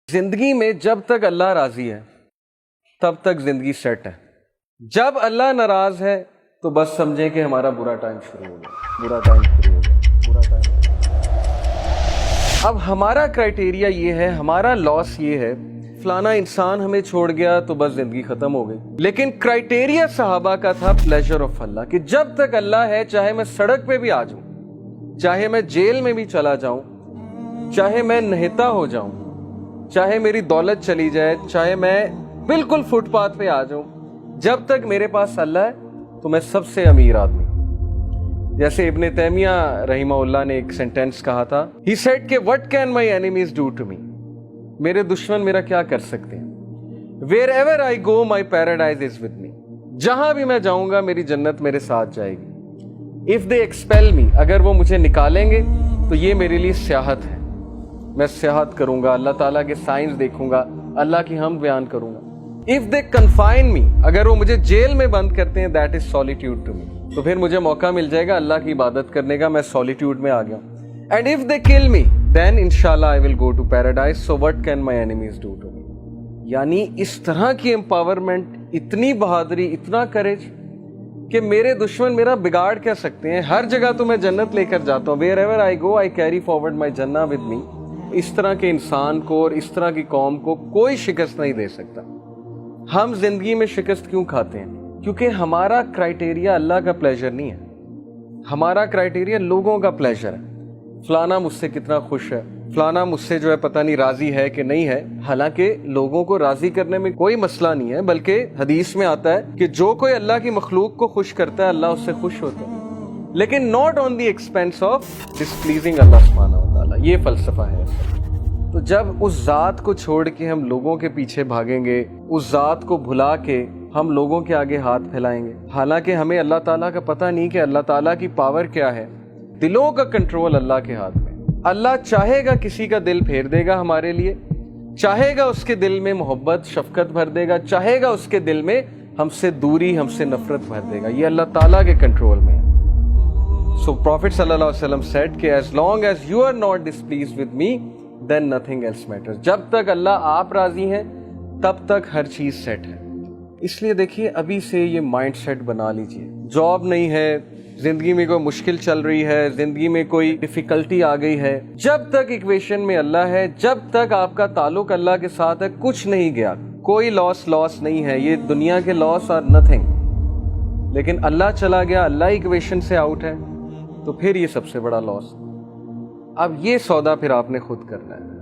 जिंदगी में जब तक अल्लाह राजी है तब तक जिंदगी सेट है। जब अल्लाह नाराज है तो बस समझें कि हमारा बुरा टाइम शुरू हो गया, बुरा टाइम शुरू हो गया, बुरा टाइम। अब हमारा क्राइटेरिया ये है, हमारा लॉस ये है, फलाना इंसान हमें छोड़ गया तो बस जिंदगी खत्म हो गई। लेकिन क्राइटेरिया सहाबा का था प्लेजर ऑफ अल्लाह, कि जब तक अल्लाह है, चाहे मैं सड़क पे भी आ जाऊं, चाहे मैं जेल में भी चला जाऊं, चाहे मैं नहता हो जाऊं, चाहे मेरी दौलत चली जाए, चाहे मैं बिल्कुल फुटपाथ पे आ जाऊं, जब तक मेरे पास अल्लाह है तो मैं सबसे अमीर आदमी। जैसे इब्ने तैमिया रहीमहुल्लाह ने एक सेंटेंस कहा था, ही सेड के what can my enemies do to me, मेरे दुश्मन मेरा क्या कर सकते हैं। Wherever I go my paradise is with me, जहां भी मैं जाऊंगा मेरी जन्नत मेरे साथ जाएगी। इफ दे एक्सपेल मी, अगर वो मुझे निकालेंगे तो ये मेरे लिए सियाहत है, मैं सियाहत करूंगा, अल्लाह ताला के साइंस देखूंगा, अल्लाह की हम बयान करूंगा। इफ दे कन्फाइन मी, अगर वो मुझे जेल में बंद करते हैं, that is solitude to me, तो फिर मुझे मौका मिल जाएगा अल्लाह की इबादत करने का, मैं सॉलिट्यूड में आ गया। And if they kill me then इंशाल्लाह I will go to paradise, so what can my enemies do to me. यानी इस तरह की एम्पावरमेंट, इतनी बहादुरी, इतना करेज कि मेरे दुश्मन मेरा बिगाड़ क्या सकते हैं। हर जगह तो मैं जन्नत लेकर जाता हूँ, wherever I go I carry forward my जन्ना विद मी। इस तरह के इंसान को और इस तरह की कौम को कोई शिकस्त नहीं दे सकता। हम जिंदगी में शिकस्त क्यों खाते हैं? क्योंकि हमारा क्राइटेरिया अल्लाह का प्लेजर नहीं है, हमारा क्राइटेरिया लोगों का प्लेजर है। फलाना मुझसे कितना खुश है, फलाना मुझसे जो है पता नहीं राजी है कि नहीं है। हालांकि लोगों को राजी करने में कोई मसला नहीं है, बल्कि हदीस में आता है कि जो कोई अल्लाह की मखलूक को खुश करता है अल्लाह उससे खुश होता है, लेकिन not on the expense of displeasing Allah सुब्हानहू व तआला। ये फलसफा है। तो जब उस ज़ात को छोड़ के हम लोगों के पीछे भागेंगे, उस ज़ात को भुला के हम लोगों के आगे हाथ फैलाएंगे, हालांकि हमें अल्लाह ताला का पता नहीं कि अल्लाह ताला की पावर क्या है। दिलों का कंट्रोल अल्लाह के हाथ में। अल्लाह चाहेगा किसी का दिल फेर देगा हमारे लिए, चाहेगा उसके दिल में मोहब्बत शफकत भर देगा, चाहेगा उसके दिल में हमसे दूरी, हमसे नफरत भर देगा। ये अल्लाह ताला के कंट्रोल में है। So Prophet sallallahu alaihi wasallam said कि as long as you are not displeased with me, then nothing else matters। जब तक अल्लाह आप राजी हैं तब तक हर चीज सेट है। इसलिए देखिए, अभी से ये माइंड सेट बना लीजिए। जॉब नहीं है, जिंदगी में कोई मुश्किल चल रही है, जिंदगी में कोई डिफिकल्टी आ गई है, जब तक इक्वेशन में अल्लाह है, जब तक आपका ताल्लुक अल्लाह के साथ है, कुछ नहीं गया, कोई लॉस नहीं है। ये दुनिया के लॉस आर नथिंग। लेकिन अल्लाह चला गया, अल्लाह इक्वेशन से आउट है, तो फिर ये सबसे बड़ा लॉस। अब ये सौदा फिर आपने खुद करना है।